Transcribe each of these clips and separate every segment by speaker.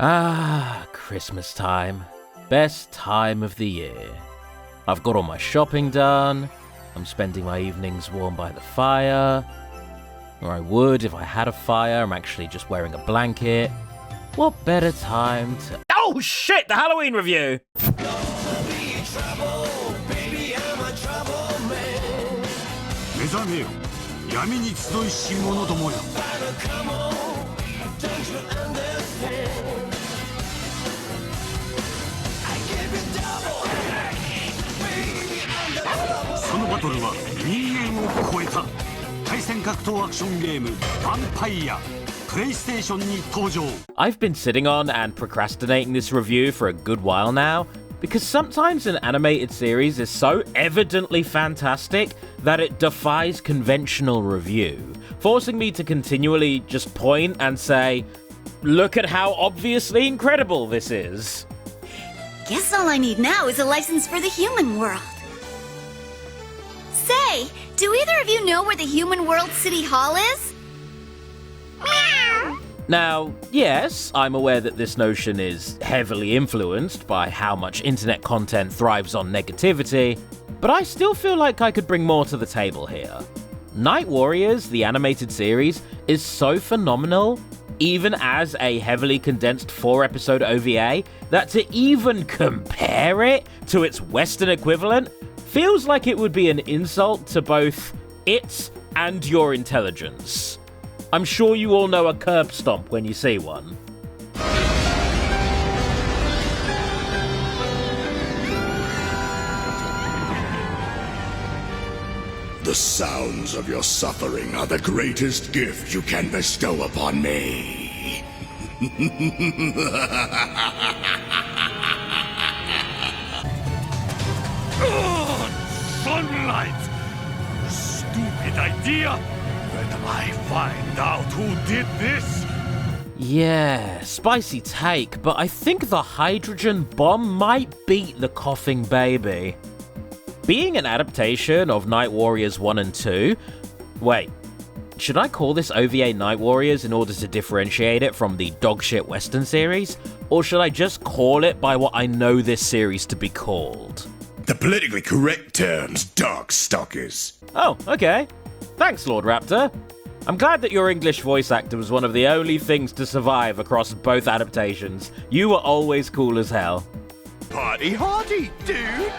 Speaker 1: Ah, Christmas time. Best time of the year. I've got all my shopping done. I'm spending my evenings warm by the fire. Or I would if I had a fire. I'm actually just wearing a blanket. What better time to... Oh shit, the Halloween review! I've been sitting on and procrastinating this review for a good while now, because sometimes an animated series is so evidently fantastic that it defies conventional review, forcing me to continually just point and say, look at how obviously incredible this is.
Speaker 2: Guess all I need now is a license for the human world. Say, do either of you know where the Human World City Hall is? Meow!
Speaker 1: Now, yes, I'm aware that this notion is heavily influenced by how much internet content thrives on negativity, but I still feel like I could bring more to the table here. Night Warriors, the animated series, is so phenomenal, even as a heavily condensed 4-episode OVA, that to even compare it to its Western equivalent feels like it would be an insult to both it and your intelligence. I'm sure you all know a curb stomp when you see one.
Speaker 3: The sounds of your suffering are the greatest gift you can bestow upon me.
Speaker 4: Sunlight! Stupid idea! When I find out who did this...
Speaker 1: Yeah, spicy take, but I think the hydrogen bomb might beat the coughing baby. Being an adaptation of Night Warriors 1 and 2... Wait, should I call this OVA Night Warriors in order to differentiate it from the dogshit Western series? Or should I just call it by what I know this series to be called?
Speaker 3: The politically correct term's Darkstalkers.
Speaker 1: Oh, okay. Thanks, Lord Raptor. I'm glad that your English voice actor was one of the only things to survive across both adaptations. You were always cool as hell.
Speaker 4: Party hardy, dudes!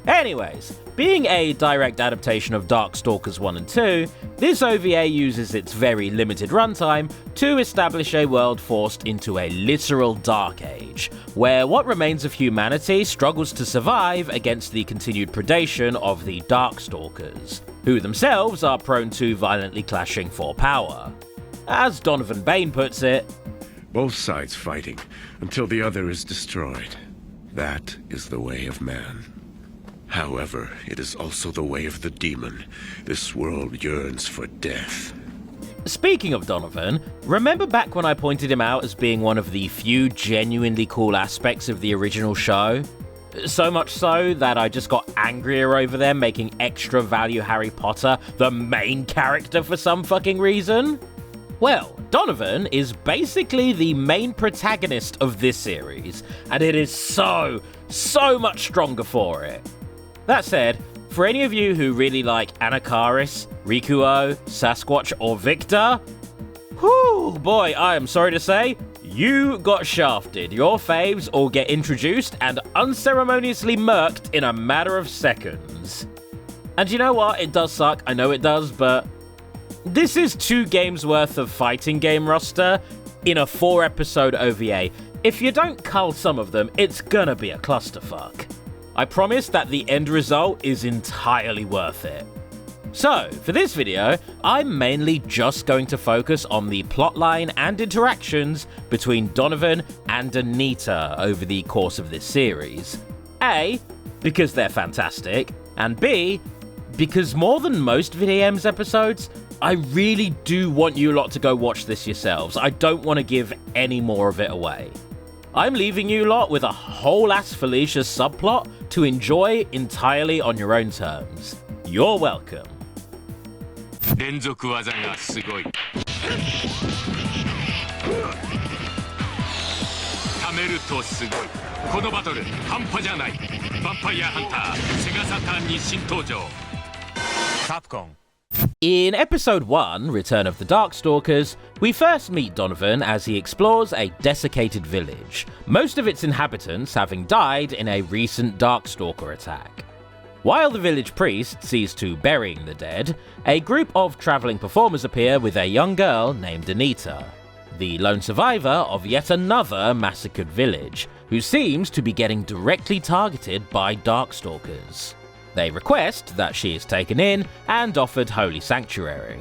Speaker 1: Anyways, being a direct adaptation of Darkstalkers 1 and 2, this OVA uses its very limited runtime to establish a world forced into a literal dark age, where what remains of humanity struggles to survive against the continued predation of the Darkstalkers, who themselves are prone to violently clashing for power. As Donovan Bain puts it,
Speaker 5: both sides fighting until the other is destroyed. That is the way of man. However, it is also the way of the demon. This world yearns for death.
Speaker 1: Speaking of Donovan, remember back when I pointed him out as being one of the few genuinely cool aspects of the original show? So much so that I just got angrier over them making extra value Harry Potter the main character for some fucking reason? Well, Donovan is basically the main protagonist of this series, and it is so much stronger for it. That said, for any of you who really like Anakaris, Rikuo, Sasquatch, or Victor, whew, boy, I am sorry to say, you got shafted. Your faves all get introduced and unceremoniously murked in a matter of seconds. And you know what? It does suck, I know it does, but this is 2 games worth of fighting game roster in a 4-episode OVA. If you don't cull some of them, it's gonna be a clusterfuck. I promise that the end result is entirely worth it. So, for this video, I'm mainly just going to focus on the plotline and interactions between Donovan and Anita over the course of this series. A, because they're fantastic, and B, because more than most VidAMs episodes, I really do want you lot to go watch this yourselves. I don't want to give any more of it away. I'm leaving you lot with a whole-ass Felicia subplot to enjoy entirely on your own terms. You're welcome.
Speaker 4: 連続技がすごい。貯めるとすごい。このバトル半端じゃない。ヴァンパイアハンターセガサターンに新登場。カプコン。
Speaker 1: In episode 1, Return of the Darkstalkers, we first meet Donovan as he explores a desiccated village, most of its inhabitants having died in a recent Darkstalker attack. While the village priest sees to burying the dead, a group of travelling performers appear with a young girl named Anita, the lone survivor of yet another massacred village, who seems to be getting directly targeted by Darkstalkers. They request that she is taken in and offered holy sanctuary.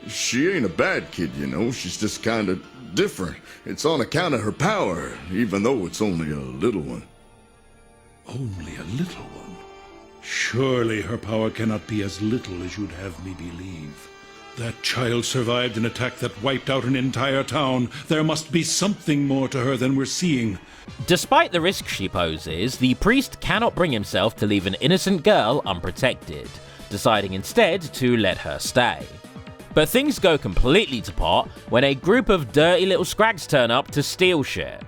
Speaker 3: She ain't a bad kid, you know. She's just kinda different. It's on account of her power, even though it's only a little one.
Speaker 6: Only a little one? Surely her power cannot be as little as you'd have me believe. That child survived an attack that wiped out an entire town. There must be something more to her than we're seeing.
Speaker 1: Despite the risk she poses, the priest cannot bring himself to leave an innocent girl unprotected, deciding instead to let her stay. But things go completely to pot when a group of dirty little scrags turn up to steal shit.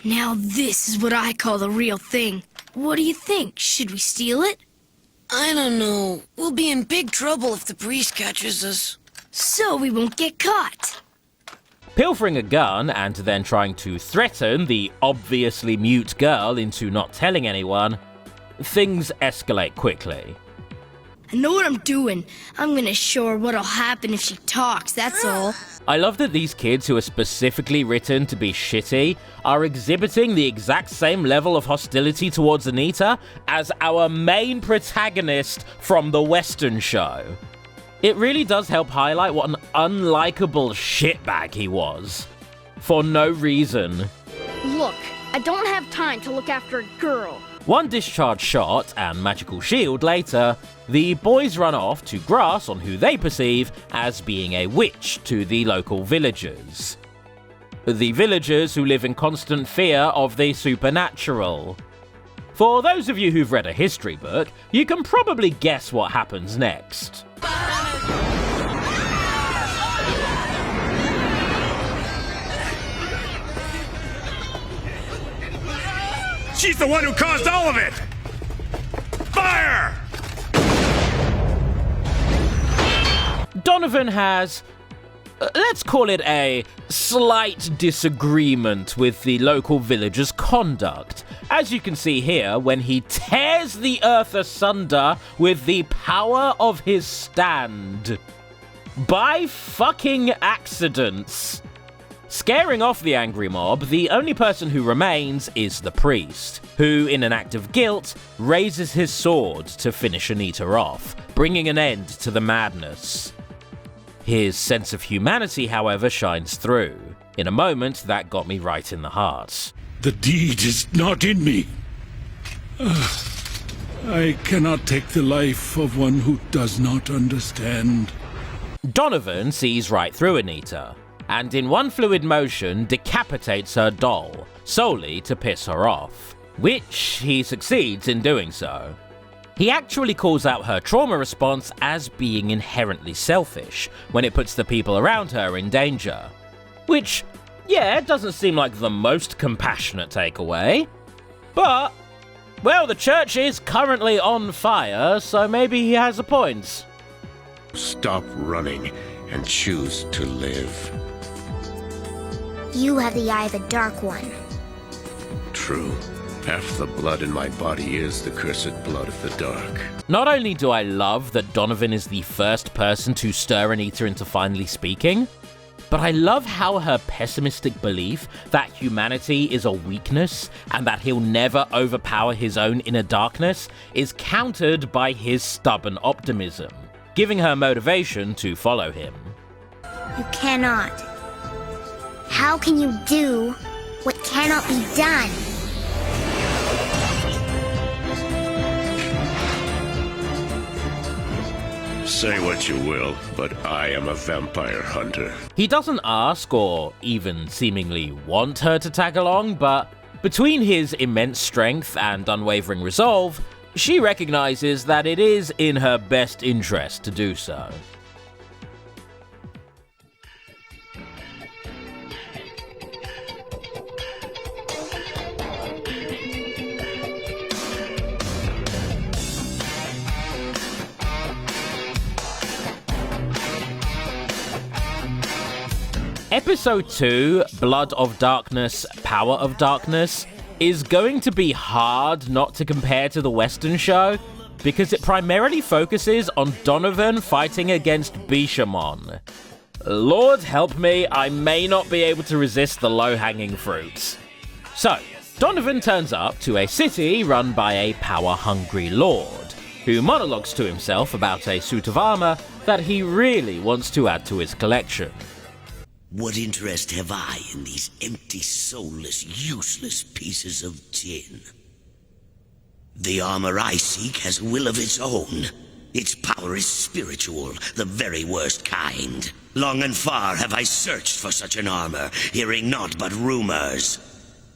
Speaker 7: Now this is what I call the real thing. What do you think? Should we steal it?
Speaker 8: I don't know. We'll be in big trouble if the priest catches us.
Speaker 7: So we won't get caught.
Speaker 1: Pilfering a gun and then trying to threaten the obviously mute girl into not telling anyone, things escalate quickly.
Speaker 7: I know what I'm doing. I'm gonna show her what'll happen if she talks, that's all.
Speaker 1: I love that these kids who are specifically written to be shitty are exhibiting the exact same level of hostility towards Anita as our main protagonist from the Western show. It really does help highlight what an unlikable shitbag he was. For no reason.
Speaker 9: Look, I don't have time to look after a girl.
Speaker 1: One discharged shot and magical shield later, the boys run off to grass on who they perceive as being a witch to the local villagers. The villagers who live in constant fear of the supernatural. For those of you who've read a history book, you can probably guess what happens next.
Speaker 4: She's the one who caused all of it! Fire!
Speaker 1: Donovan has, let's call it a slight disagreement with the local villagers' conduct. As you can see here, when he tears the earth asunder with the power of his stand. By fucking accidents. Scaring off the angry mob, the only person who remains is the priest, who, in an act of guilt, raises his sword to finish Anita off, bringing an end to the madness. His sense of humanity, however, shines through, in a moment that got me right in the heart.
Speaker 6: The deed is not in me. I cannot take the life of one who does not understand.
Speaker 1: Donovan sees right through Anita, and in one fluid motion decapitates her doll, solely to piss her off, which he succeeds in doing so. He actually calls out her trauma response as being inherently selfish when it puts the people around her in danger. Which, yeah, doesn't seem like the most compassionate takeaway, but, well, the church is currently on fire, so maybe he has a point.
Speaker 5: Stop running and choose to live.
Speaker 2: You have the eye of the Dark One.
Speaker 5: True. Half the blood in my body is the cursed blood of the dark.
Speaker 1: Not only do I love that Donovan is the first person to stir Anita into finally speaking, but I love how her pessimistic belief that humanity is a weakness and that he'll never overpower his own inner darkness is countered by his stubborn optimism, giving her motivation to follow him.
Speaker 2: You cannot. How can you do what cannot be done?
Speaker 5: Say what you will, but I am a vampire hunter.
Speaker 1: He doesn't ask or even seemingly want her to tag along, but between his immense strength and unwavering resolve, she recognizes that it is in her best interest to do so. Episode 2, Blood of Darkness, Power of Darkness, is going to be hard not to compare to the Western show, because it primarily focuses on Donovan fighting against Bishamon. Lord help me, I may not be able to resist the low-hanging fruits. So, Donovan turns up to a city run by a power-hungry lord, who monologues to himself about a suit of armor that he really wants to add to his collection.
Speaker 10: What interest have I in these empty, soulless, useless pieces of tin? The armor I seek has a will of its own. Its power is spiritual, the very worst kind. Long and far have I searched for such an armor, hearing naught but rumors.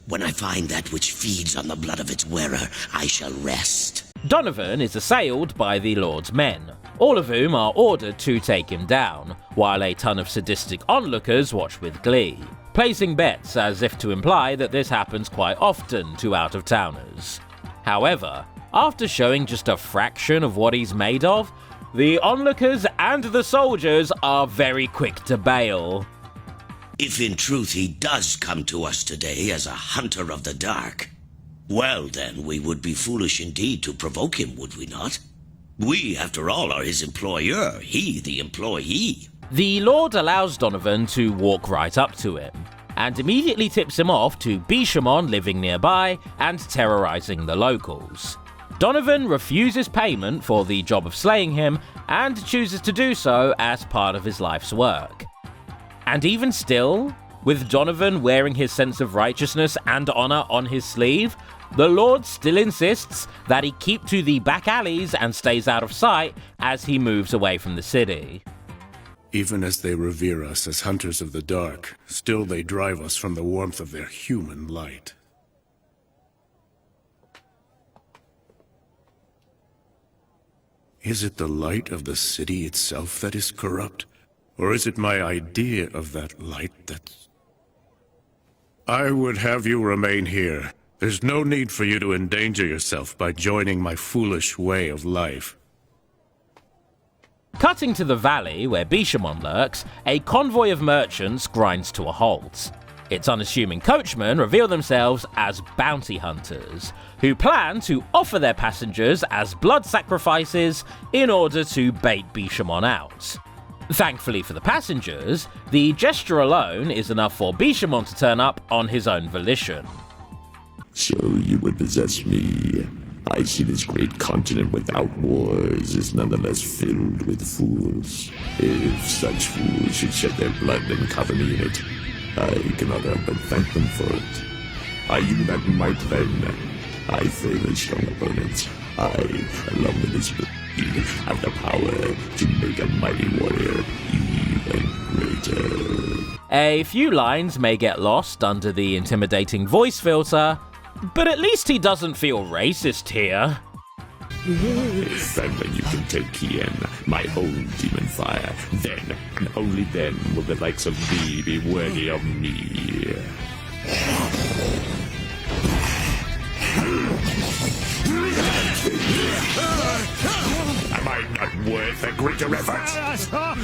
Speaker 10: When I find that which feeds on the blood of its wearer, I shall rest.
Speaker 1: Donovan is assailed by the Lord's men, all of whom are ordered to take him down, while a ton of sadistic onlookers watch with glee, placing bets as if to imply that this happens quite often to out-of-towners. However, after showing just a fraction of what he's made of, the onlookers and the soldiers are very quick to bail.
Speaker 10: If in truth he does come to us today as a hunter of the dark, well then, we would be foolish indeed to provoke him, would we not? We, after all, are his employer, he the employee.
Speaker 1: The Lord allows Donovan to walk right up to him, and immediately tips him off to Bishamon living nearby and terrorizing the locals. Donovan refuses payment for the job of slaying him, and chooses to do so as part of his life's work. And even still, with Donovan wearing his sense of righteousness and honor on his sleeve, the Lord still insists that he keep to the back alleys and stays out of sight as he moves away from the city.
Speaker 5: Even as they revere us as hunters of the dark, still they drive us from the warmth of their human light. Is it the light of the city itself that is corrupt? Or is it my idea of that light that's... I would have you remain here. There's no need for you to endanger yourself by joining my foolish way of life.
Speaker 1: Cutting to the valley where Bishamon lurks, a convoy of merchants grinds to a halt. Its unassuming coachmen reveal themselves as bounty hunters, who plan to offer their passengers as blood sacrifices in order to bait Bishamon out. Thankfully for the passengers, the gesture alone is enough for Bishamon to turn up on his own volition.
Speaker 11: So you would possess me. I see this great continent without wars is nonetheless filled with fools. If such fools should shed their blood and cover me in it, I cannot help but thank them for it. Are you that might then? I favor strong opponents. I, along with this breed, have the power to make a mighty warrior even greater.
Speaker 1: A few lines may get lost under the intimidating voice filter, but at least he doesn't feel racist here.
Speaker 11: If and when you can take Kian, my own demon fire, then, and only then, will the likes of thee be worthy of me. Am I not worth a greater effort?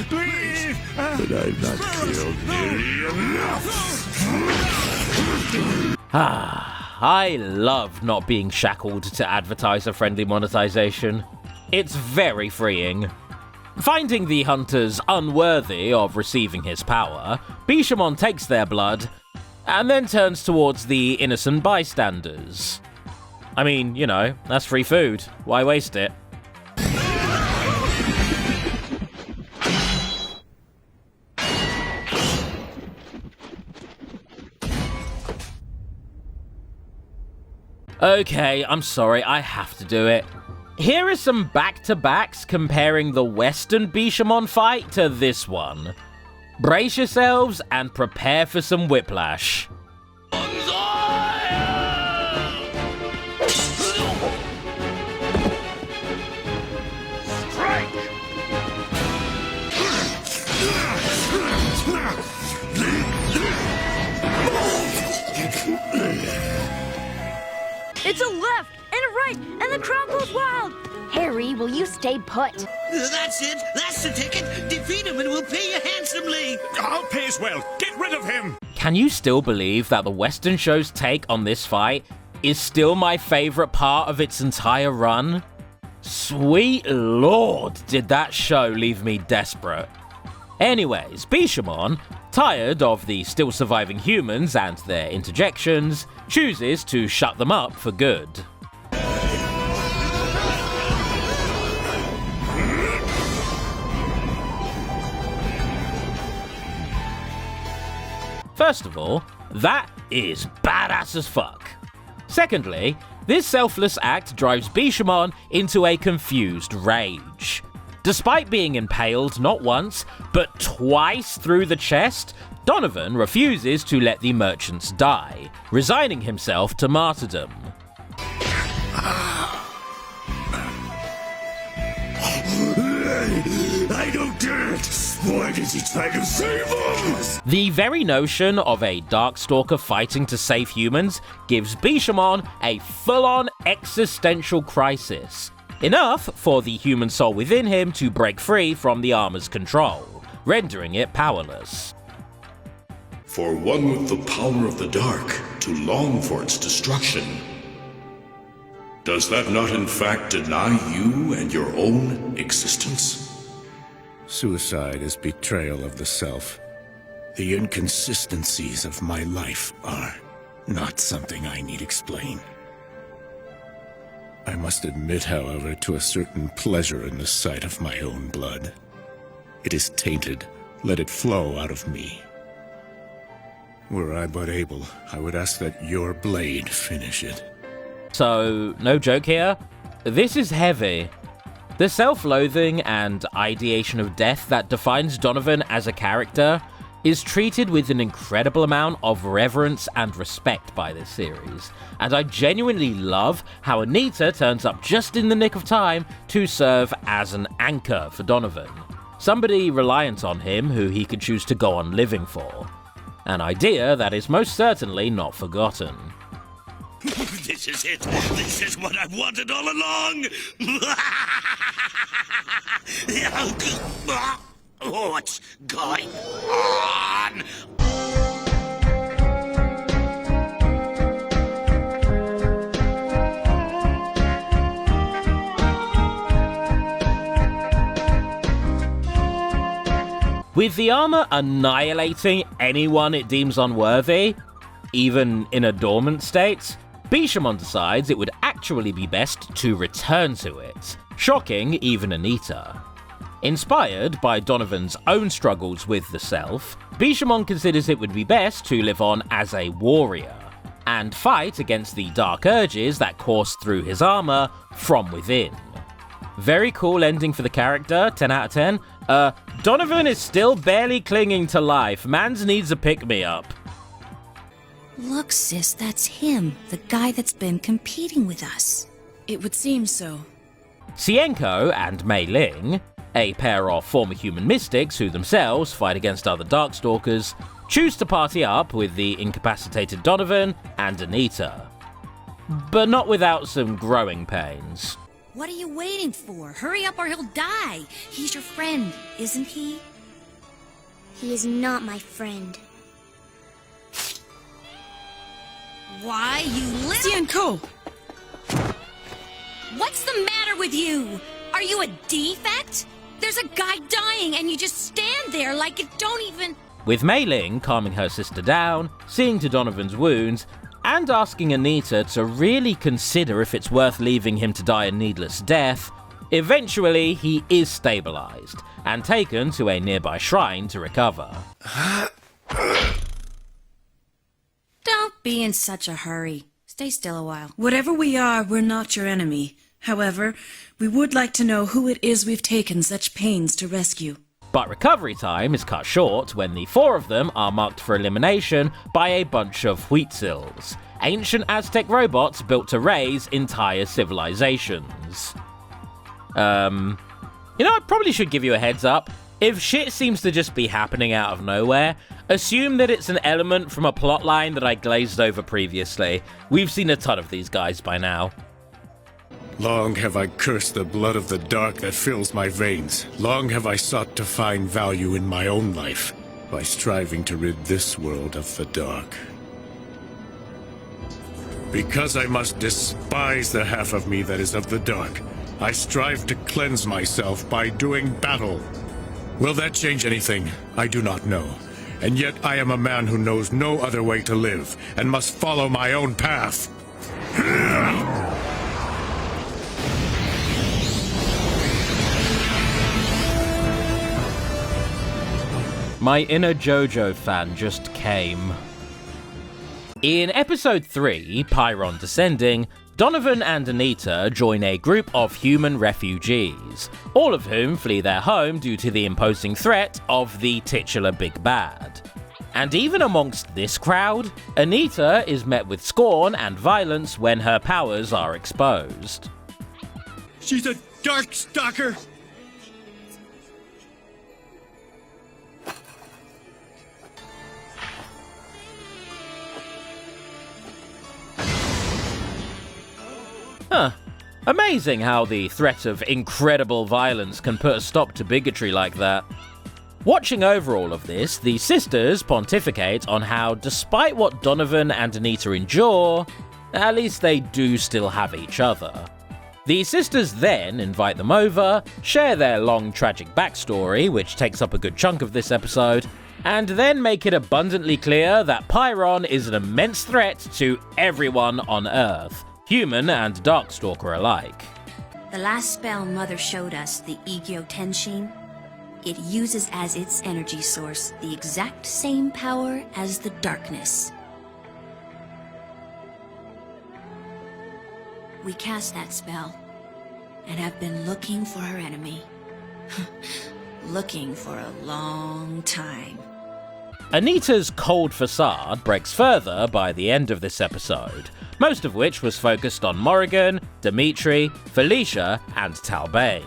Speaker 11: Please! But I've not killed nearly enough.
Speaker 1: I love not being shackled to advertiser-friendly monetization. It's very freeing. Finding the hunters unworthy of receiving his power, Bishamon takes their blood, and then turns towards the innocent bystanders. I mean, you know, that's free food. Why waste it? Okay, I'm sorry, I have to do it. Here are some back-to-backs comparing the Western Bishamon fight to this one. Brace yourselves and prepare for some whiplash.
Speaker 9: It's a left and a right, and the crowd goes wild. Hey, Hurry, will you stay put?
Speaker 10: That's it. That's the ticket. Defeat him and we'll pay you handsomely.
Speaker 4: I'll pay as well. Get rid of him!
Speaker 1: Can you still believe that the Western show's take on this fight is still my favorite part of its entire run? Sweet lord, did that show leave me desperate. Anyways, Bishamon, tired of the still surviving humans and their interjections, chooses to shut them up for good. First of all, that is badass as fuck. Secondly, this selfless act drives Bishamon into a confused rage. Despite being impaled not once, but twice through the chest, Donovan refuses to let the merchants die, resigning himself to martyrdom.
Speaker 11: I don't get it! Why did he try to save us?
Speaker 1: The very notion of a Darkstalker fighting to save humans gives Bishamon a full-on existential crisis. Enough for the human soul within him to break free from the armor's control, rendering it powerless.
Speaker 11: For one with the power of the dark to long for its destruction. Does that not in fact deny you and your own existence?
Speaker 5: Suicide is betrayal of the self.
Speaker 11: The inconsistencies of my life are not something I need explain.
Speaker 5: I must admit, however, to a certain pleasure in the sight of my own blood. It is tainted. Let it flow out of me. Were I but able, I would ask that your blade finish it.
Speaker 1: So, no joke here, this is heavy. The self-loathing and ideation of death that defines Donovan as a character is treated with an incredible amount of reverence and respect by this series, and I genuinely love how Anita turns up just in the nick of time to serve as an anchor for Donovan, somebody reliant on him who he could choose to go on living for. An idea that is most certainly not forgotten.
Speaker 10: This is it. This is what I've wanted all along. What's going on?
Speaker 1: With the armor annihilating anyone it deems unworthy, even in a dormant state, Bishamon decides it would actually be best to return to it, shocking even Anita. Inspired by Donovan's own struggles with the self, Bishamon considers it would be best to live on as a warrior, and fight against the dark urges that course through his armor from within. Very cool ending for the character, 10 out of 10. Donovan is still barely clinging to life. Mans needs a pick-me-up.
Speaker 12: Look, sis, that's him, the guy that's been competing with us.
Speaker 13: It would seem so.
Speaker 1: Xienko and Mei Ling, a pair of former human mystics who themselves fight against other Darkstalkers, choose to party up with the incapacitated Donovan and Anita. But not without some growing pains.
Speaker 12: What are you waiting for? Hurry up or he'll die. He's your friend, isn't he?
Speaker 2: He is not my friend.
Speaker 12: Why, you little...
Speaker 13: Xienko!
Speaker 12: What's the matter with you? Are you a defect? There's a guy dying and you just stand there like it don't even...
Speaker 1: With Mei Ling calming her sister down, seeing to Donovan's wounds, and asking Anita to really consider if it's worth leaving him to die a needless death, eventually he is stabilized and taken to a nearby shrine to recover.
Speaker 12: Don't be in such a hurry. Stay still a while.
Speaker 13: Whatever we are, we're not your enemy. However, we would like to know who it is we've taken such pains to rescue.
Speaker 1: But recovery time is cut short when the four of them are marked for elimination by a bunch of Huitzils, ancient Aztec robots built to raise entire civilizations. I probably should give you a heads up. If shit seems to just be happening out of nowhere, assume that it's an element from a plotline that I glazed over previously. We've seen a ton of these guys by now.
Speaker 5: Long have I cursed the blood of the dark that fills my veins. Long have I sought to find value in my own life by striving to rid this world of the dark. Because I must despise the half of me that is of the dark, I strive to cleanse myself by doing battle. Will that change anything? I do not know. And yet I am a man who knows no other way to live, and must follow my own path.
Speaker 1: My inner JoJo fan just came. In episode 3, Pyron Descending, Donovan and Anita join a group of human refugees, all of whom flee their home due to the imposing threat of the titular Big Bad. And even amongst this crowd, Anita is met with scorn and violence when her powers are exposed.
Speaker 5: She's a Darkstalker!
Speaker 1: Huh. Amazing how the threat of incredible violence can put a stop to bigotry like that. Watching over all of this, the sisters pontificate on how, despite what Donovan and Anita endure, at least they do still have each other. The sisters then invite them over, share their long tragic backstory, which takes up a good chunk of this episode, and then make it abundantly clear that Pyron is an immense threat to everyone on Earth, human and Darkstalker alike.
Speaker 14: The last spell Mother showed us, the Igyo Tenshin, it uses as its energy source the exact same power as the darkness. We cast that spell, and have been looking for her enemy. Looking for a long time.
Speaker 1: Anita's cold facade breaks further by the end of this episode, most of which was focused on Morrigan, Dimitri, Felicia, and Talbane.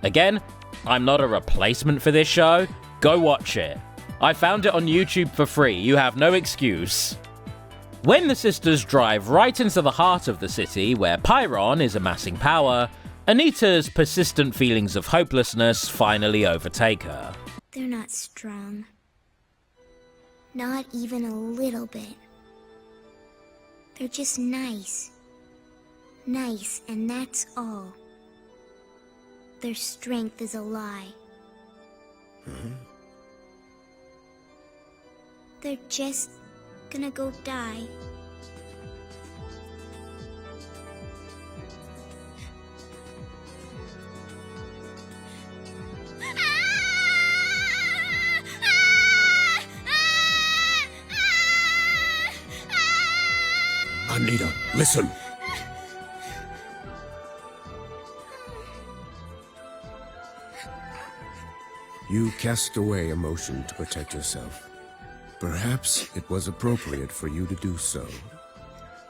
Speaker 1: Again, I'm not a replacement for this show, go watch it. I found it on YouTube for free, you have no excuse. When the sisters drive right into the heart of the city where Pyron is amassing power, Anita's persistent feelings of hopelessness finally overtake her.
Speaker 2: They're not strong. Not even a little bit. They're just nice. Nice, and that's all. Their strength is a lie. They're just gonna go die.
Speaker 5: Anita, listen! You cast away emotion to protect yourself. Perhaps it was appropriate for you to do so.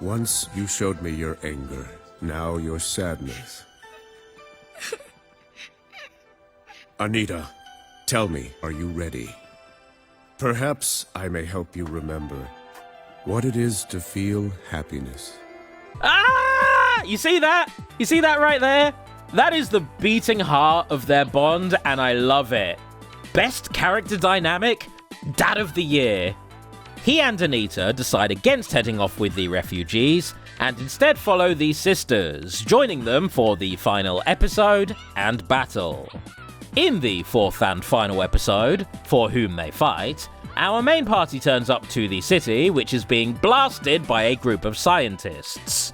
Speaker 5: Once you showed me your anger, now your sadness. Anita, tell me, are you ready? Perhaps I may help you remember what it is to feel happiness.
Speaker 1: Ah! You see that? You see that right there? That is the beating heart of their bond, and I love it. Best character dynamic? Dad of the year. He and Anita decide against heading off with the refugees, and instead follow the sisters, joining them for the final episode and battle. In the fourth and final episode, For Whom They Fight, our main party turns up to the city, which is being blasted by a group of scientists.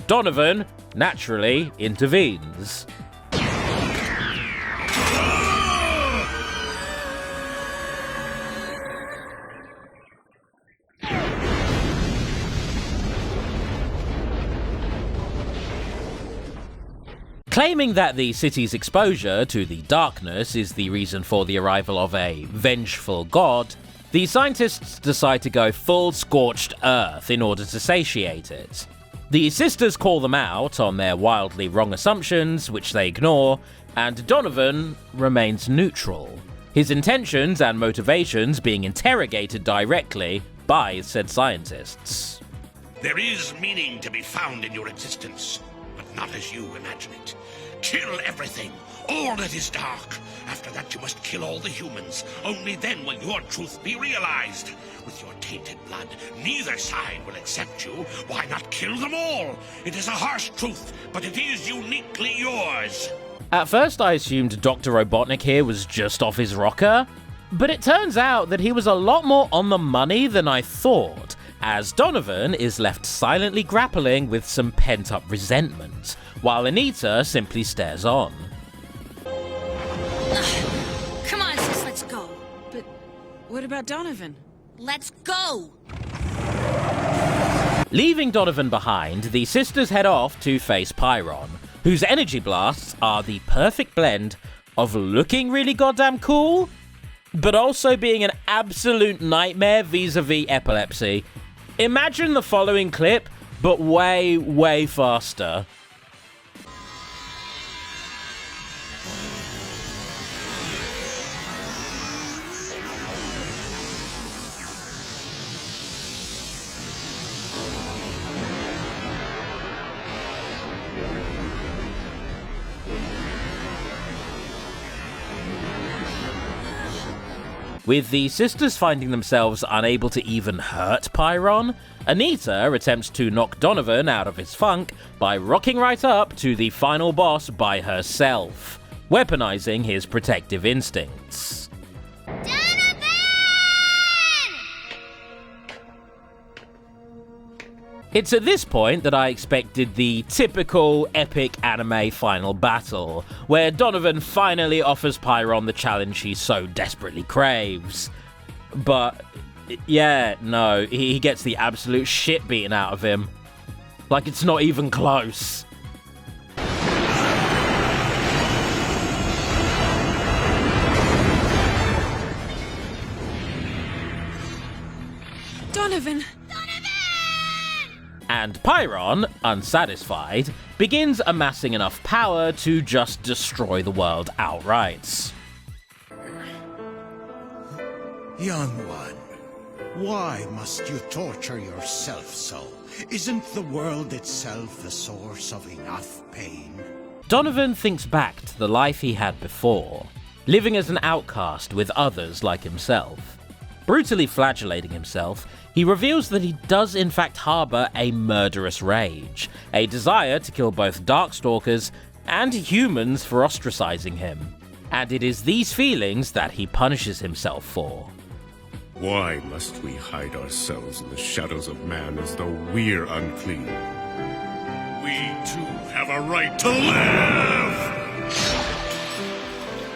Speaker 1: Donovan, naturally, intervenes. Claiming that the city's exposure to the darkness is the reason for the arrival of a vengeful god, the scientists decide to go full scorched earth in order to satiate it. The sisters call them out on their wildly wrong assumptions, which they ignore, and Donovan remains neutral, his intentions and motivations being interrogated directly by said scientists.
Speaker 10: There is meaning to be found in your existence, but
Speaker 5: not as you imagine it. Kill everything, all that is dark. After that, you must kill all the humans. Only then will your truth be realized. With your tainted blood, neither side will accept you. Why not kill them all? It is a harsh truth, but it is uniquely yours.
Speaker 1: At first, I assumed Dr. Robotnik here was just off his rocker, but it turns out that he was a lot more on the money than I thought, as Donovan is left silently grappling with some pent-up resentment, while Anita simply stares on.
Speaker 12: Come on, sis, let's go.
Speaker 13: But what about Donovan?
Speaker 12: Let's go!
Speaker 1: Leaving Donovan behind, the sisters head off to face Pyron, whose energy blasts are the perfect blend of looking really goddamn cool, but also being an absolute nightmare vis-a-vis epilepsy. Imagine the following clip, but way, way faster. With the sisters finding themselves unable to even hurt Pyron, Anita attempts to knock Donovan out of his funk by rocking right up to the final boss by herself, weaponizing his protective instincts. It's at this point that I expected the typical epic anime final battle, where Donovan finally offers Pyron the challenge he so desperately craves. But, yeah, no, he gets the absolute shit beaten out of him. Like it's not even close.
Speaker 13: Donovan!
Speaker 1: And Pyron, unsatisfied, begins amassing enough power to just destroy the world outright.
Speaker 15: Young one, why must you torture yourself so? Isn't the world itself the source of enough pain?
Speaker 1: Donovan thinks back to the life he had before, living as an outcast with others like himself. Brutally flagellating himself, he reveals that he does in fact harbour a murderous rage, a desire to kill both Darkstalkers and humans for ostracizing him. And it is these feelings that he punishes himself for.
Speaker 5: Why must we hide ourselves in the shadows of man as though we're unclean? We too have a right to live!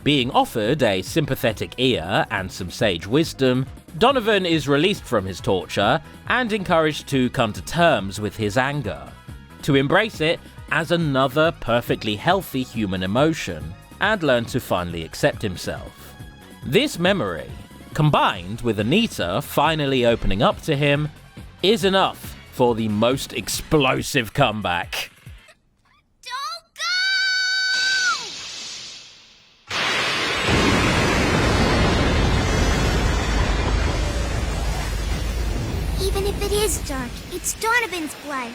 Speaker 1: Being offered a sympathetic ear and some sage wisdom, Donovan is released from his torture and encouraged to come to terms with his anger, to embrace it as another perfectly healthy human emotion, and learn to finally accept himself. This memory, combined with Anita finally opening up to him, is enough for the most explosive comeback.
Speaker 2: Even if it is dark, it's Donovan's blood.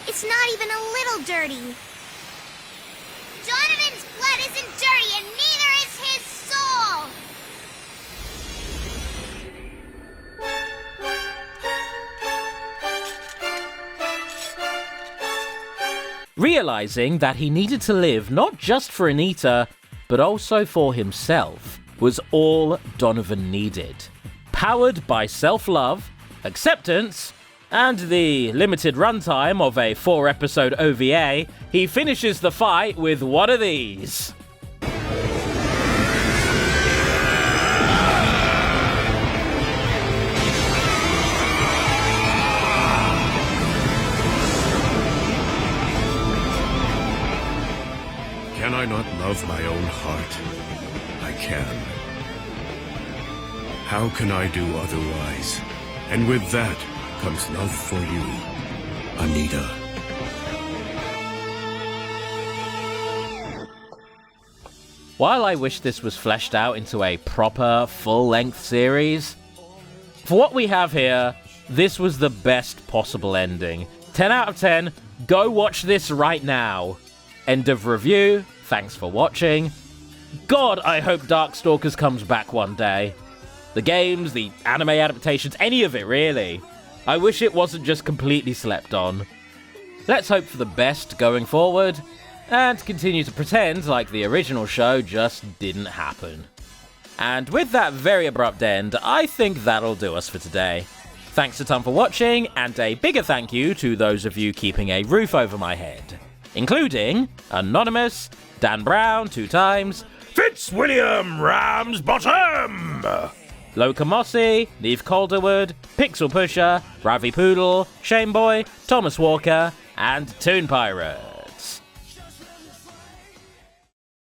Speaker 2: It's not even a little dirty. Donovan's blood isn't dirty, and neither is his soul!
Speaker 1: Realizing that he needed to live not just for Anita, but also for himself, was all Donovan needed. Powered by self-love, acceptance, and the limited runtime of a 4-episode OVA, he finishes the fight with one of these.
Speaker 5: Can I not love my own heart? I can. How can I do otherwise? And with that comes love for you, Anita.
Speaker 1: While I wish this was fleshed out into a proper, full-length series, for what we have here, this was the best possible ending. 10 out of 10, go watch this right now. End of review. Thanks for watching. God, I hope Darkstalkers comes back one day. The games, the anime adaptations, any of it really. I wish it wasn't just completely slept on. Let's hope for the best going forward, and continue to pretend like the original show just didn't happen. And with that very abrupt end, I think that'll do us for today. Thanks a ton for watching, and a bigger thank you to those of you keeping a roof over my head, including Anonymous, Dan Brown 2 times, Fitzwilliam Ramsbottom, Locomossy, Neve Calderwood, Pixel Pusher, Ravi Poodle, Shameboy, Thomas Walker, and Toon Pirate.